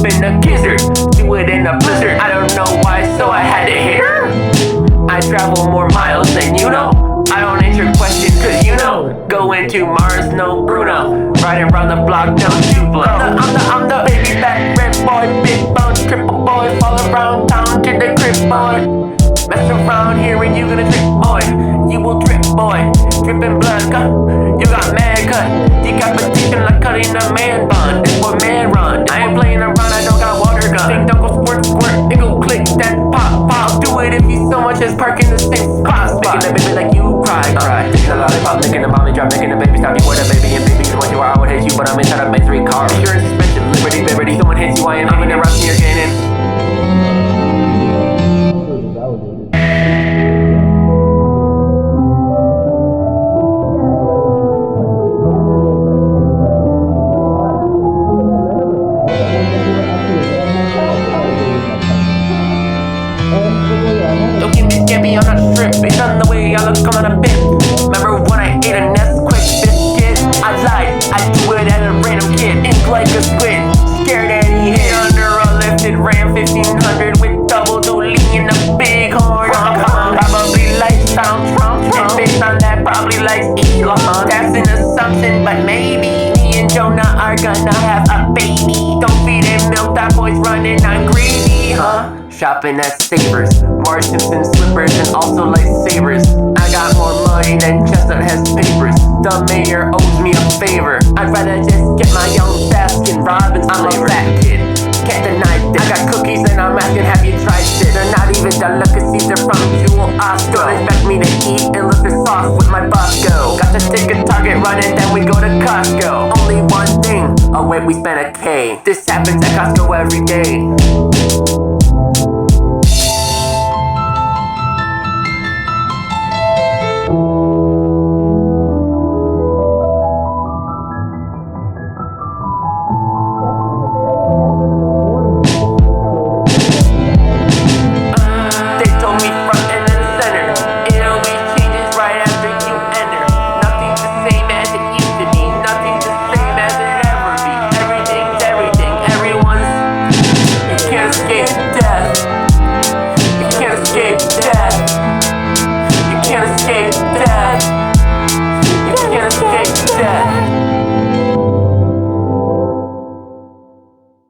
in a gizzard, do it in a blizzard. I don't know why, so I had to hit her. I travel more miles than you know. I don't answer questions cause you know. Going to Mars, no Bruno. Riding around the block, no Duplo. I'm the baby back, red boy, big bone, triple boy. Fall around town to the crib boy. Mess around here and you gonna drip boy. You will drip boy, dripping blood cut. You got mad cut, decapitation like cutting a man bun. This boy man run. I ain't playing around, I don't got water gun. Think don't go squirt squirt, it go click that pop pop. Do it if you so much as park in the same spot. Making a baby like you cry. Taking a lollipop, licking a mommy drop, making a baby stop. You were the baby and baby, want you or I would hate you, but I'm inside of my 3 cars. Insurance suspension, liberty. Someone hits you, I am even erupting your cannon. Don't get me on a trip, based on the way I look, I'm on a bit. Remember when I ate a Nesquik biscuit? I lied, I do it at a random kid. Ink like a squid, scared that he hit under a lifted Ram 1500 with double dually in a big horn. Probably like Donald Trump, and based on that, probably like Elon. That's an assumption, but maybe me and Jonah are gonna have a baby. Don't feed him milk, that boy's running on greedy, huh? Shopping at Savers, Marge Simpson slippers and also lightsabers. I got more money than Chestnut has papers. The mayor owes me a favor. I'd rather just get my young Baskin Robbins flavor. I'm a fat kid, can't deny this. I got cookies and I'm asking, have you tried this? They're not even delicacies, they're from Jewel Osco. Don't expect me to eat unless there's sauce with my Bosco. Got the ticket Target running, then we go to Costco. Only one thing, oh wait, we spent a K. This happens at Costco every day.